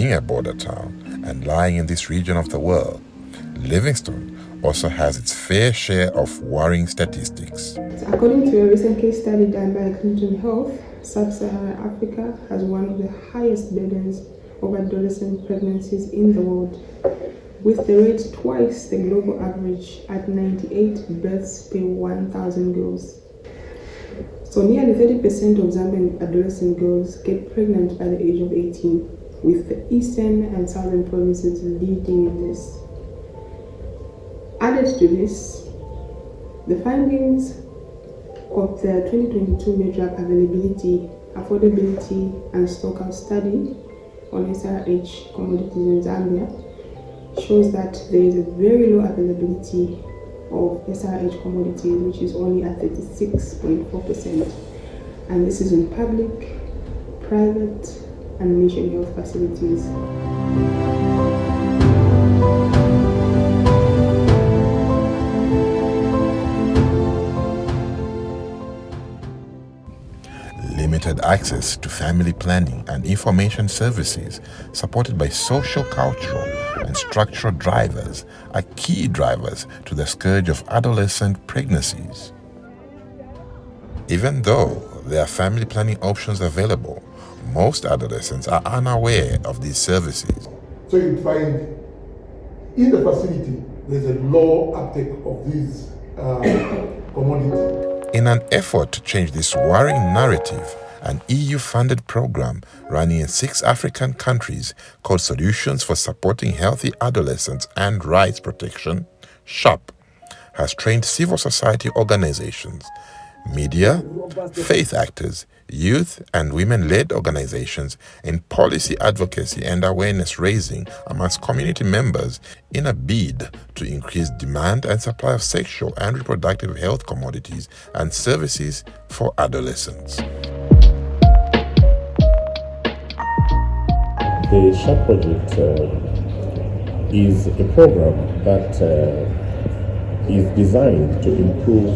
being a border town and lying in this region of the world, Livingstone also has its fair share of worrying statistics. According to a recent case study done by Clinton Health, Sub-Saharan Africa has one of the highest burdens of adolescent pregnancies in the world, with the rate twice the global average at 98 births per 1,000 girls. So nearly 30% of Zambian adolescent girls get pregnant by the age of 18, with the eastern and southern provinces leading in this. Added to this, the findings of the 2022 MedRAP availability, affordability and stockout study on SRH commodities in Zambia shows that there is a very low availability of SRH commodities, which is only at 36.4%, and this is in public, private and mission health facilities. Limited access to family planning and information services supported by social, cultural, and structural drivers are key drivers to the scourge of adolescent pregnancies. Even though there are family planning options available, most adolescents are unaware of these services. So you find in the facility there's a low uptake of these commodities. In an effort to change this worrying narrative, an EU-funded program running in 6 African countries called Solutions for Supporting Healthy Adolescents and Rights Protection, SHAP, has trained civil society organizations, media, faith actors, youth and women-led organizations in policy advocacy and awareness raising amongst community members in a bid to increase demand and supply of sexual and reproductive health commodities and services for adolescents. The SHAP project is a program that is designed to improve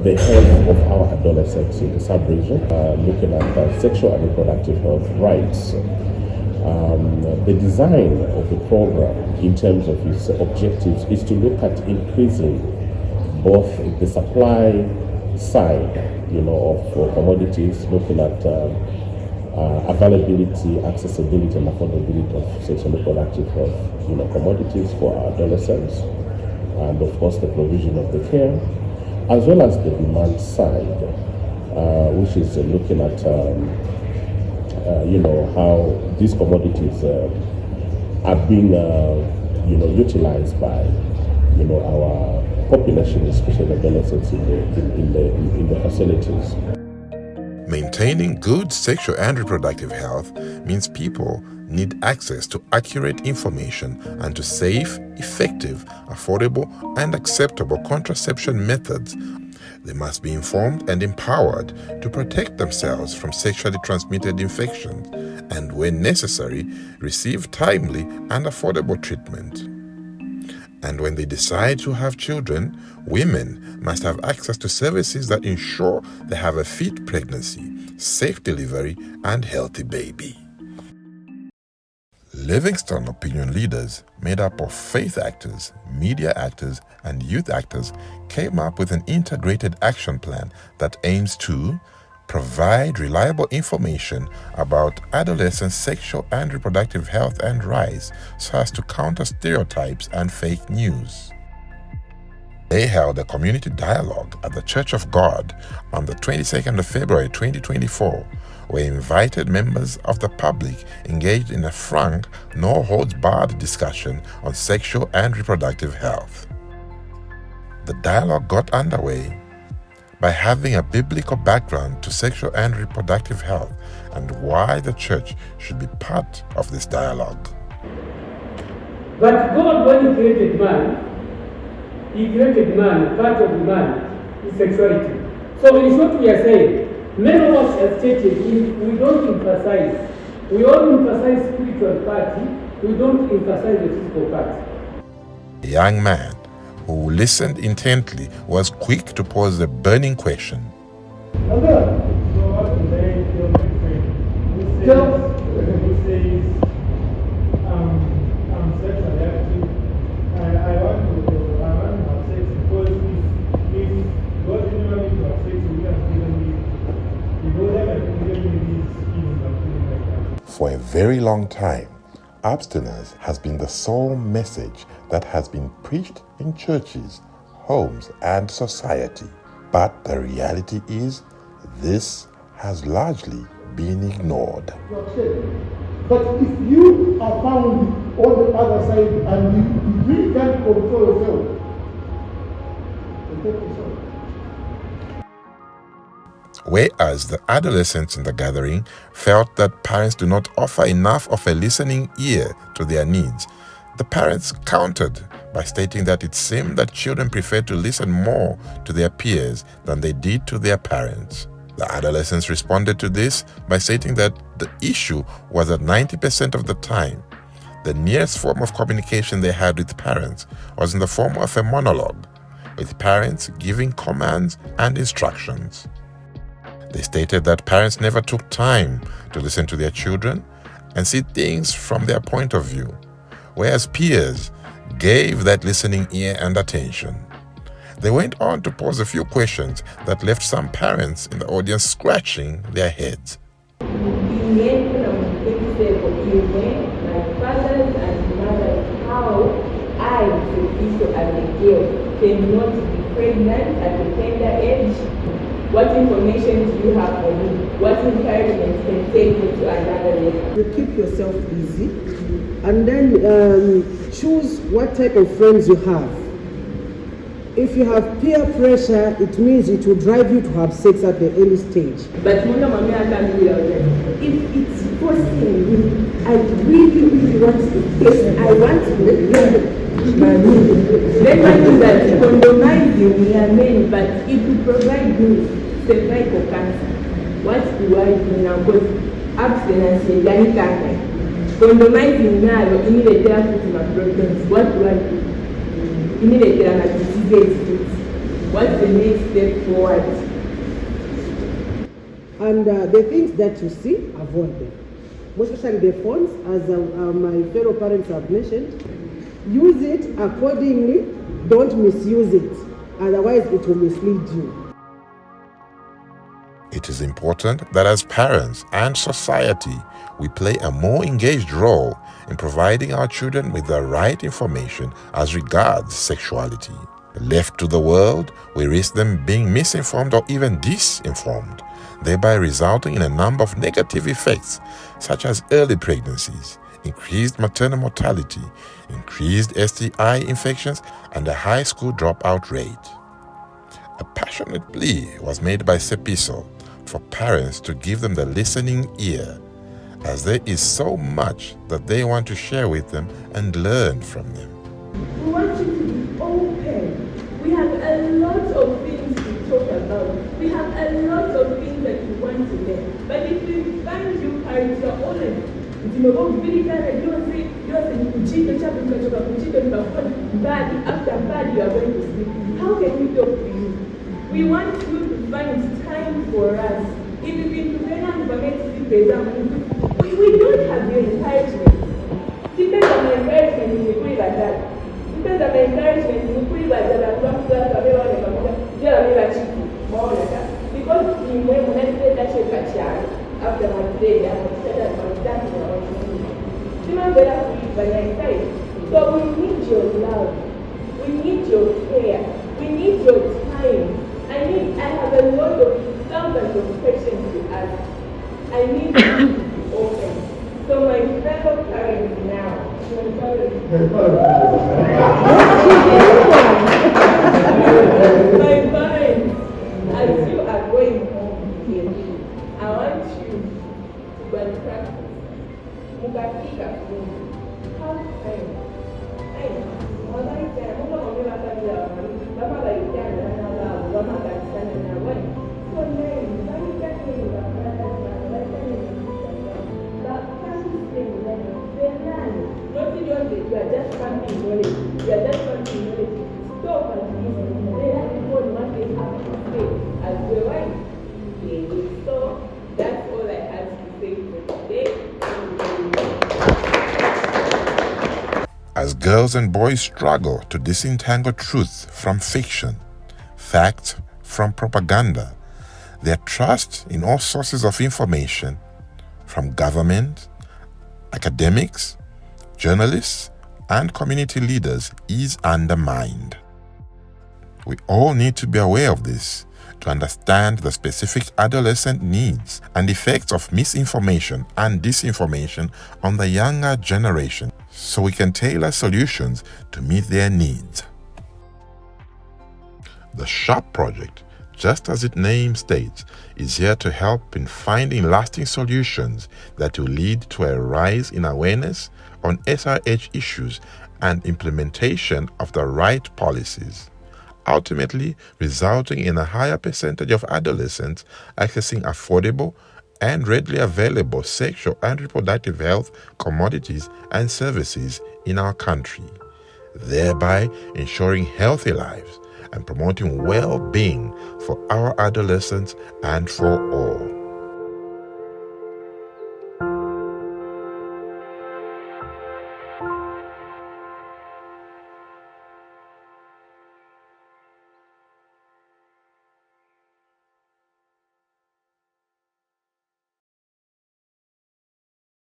the health of our adolescents in the sub-region, looking at sexual and reproductive health rights. The design of the program in terms of its objectives is to look at increasing both the supply side, of commodities, looking at availability, accessibility and affordability of sexual and reproductive health, commodities for our adolescents, and of course the provision of the care, as well as the demand side, which is looking at how these commodities are being utilized by our population, especially adolescents in the facilities. Maintaining good sexual and reproductive health means people need access to accurate information and to safe, effective, affordable, and acceptable contraception methods. They must be informed and empowered to protect themselves from sexually transmitted infections and, when necessary, receive timely and affordable treatment. And when they decide to have children, women must have access to services that ensure they have a fit pregnancy, safe delivery, and healthy baby. Livingstone opinion leaders, made up of faith actors, media actors, and youth actors, came up with an integrated action plan that aims to provide reliable information about adolescent sexual and reproductive health and rights so as to counter stereotypes and fake news. They held a community dialogue at the Church of God on the 22nd of February 2024, where invited members of the public engaged in a frank, no-holds-barred discussion on sexual and reproductive health. The dialogue got underway by having a biblical background to sexual and reproductive health and why the church should be part of this dialogue. But God, when He created man, part of man is sexuality. So in short, we are saying, many of us as churches, we don't emphasize. We all emphasize spiritual part, we don't emphasize the physical part. A young man who listened intently was quick to pose the burning question. For a very long time, abstinence has been the sole message that has been preached in churches, homes, and society. But the reality is, this has largely been ignored. But if you are found on the other side and you really can't control yourself, then take yourself. Whereas the adolescents in the gathering felt that parents do not offer enough of a listening ear to their needs, the parents countered by stating that it seemed that children preferred to listen more to their peers than they did to their parents. The adolescents responded to this by stating that the issue was that 90% of the time, the nearest form of communication they had with parents was in the form of a monologue, with parents giving commands and instructions. They stated that parents never took time to listen to their children and see things from their point of view, whereas peers gave that listening ear and attention. They went on to pose a few questions that left some parents in the audience scratching their heads. My fathers and mothers, how I, as a girl, cannot be pregnant at a tender age. What information do you have for me? What encouragement can take me to another level? You keep yourself busy and then choose what type of friends you have. If you have peer pressure, it means it will drive you to have sex at the early stage. But if it's forcing, I really want to taste. I want to then I know that condomizing we are men, but it will provide me cervical cancer. What do I do now? Because abstinence is very cancer. Condomizing now, you need a therapy to my problems. What do I do? You need a therapy. What's the next step forward? And the things that you see, avoid them. Most especially the phones, as my fellow parents have mentioned. Use it accordingly, don't misuse it, otherwise it will mislead you. It is important that as parents and society, we play a more engaged role in providing our children with the right information as regards sexuality. Left to the world, we risk them being misinformed or even disinformed, thereby resulting in a number of negative effects such as early pregnancies, increased maternal mortality, increased STI infections, and a high school dropout rate. A passionate plea was made by Sepiso for parents to give them the listening ear, as there is so much that they want to share with them and learn from them. We want you to be open. We have a lot of things to talk about. We have a lot of things that we want to learn. But if we find you parents, you're always bad after bad, you are going to sleep. How can we talk to you? We want you to find time for us. If you've been preparing for next week, we don't have your encouragement. Depends on the encouragement, you put it like that. Depends on the encouragement, you put it like that. Because in when I say that you catch after my day, I was said that I was done in our so we need your love, we need your care, we need your time. I have a lot of thousands of questions to ask. I need you to be open. So my fellow parents now, my parents, as you are going home here, I want you to go and practice. Mukafika kuni. How time? Mwana ita, mungu mwambia kabla baba baitana na baba baba kanisani na wewe. So leo bali kati ni baba na baitani ni baba kanisa ni not you are just pumping knowledge. You are just pumping knowledge. Stop and listen. They have people what they have to say as well, right? Yeah. So that's all I have to say for today. As girls and boys struggle to disentangle truth from fiction, fact from propaganda, their trust in all sources of information, from government, academics, journalists, and community leaders is undermined. We all need to be aware of this to understand the specific adolescent needs and effects of misinformation and disinformation on the younger generation, so we can tailor solutions to meet their needs. The SHARP project, just as its name states, is here to help in finding lasting solutions that will lead to a rise in awareness on SRH issues and implementation of the right policies, ultimately resulting in a higher percentage of adolescents accessing affordable and readily available sexual and reproductive health commodities and services in our country, thereby ensuring healthy lives and promoting well-being for our adolescents and for all.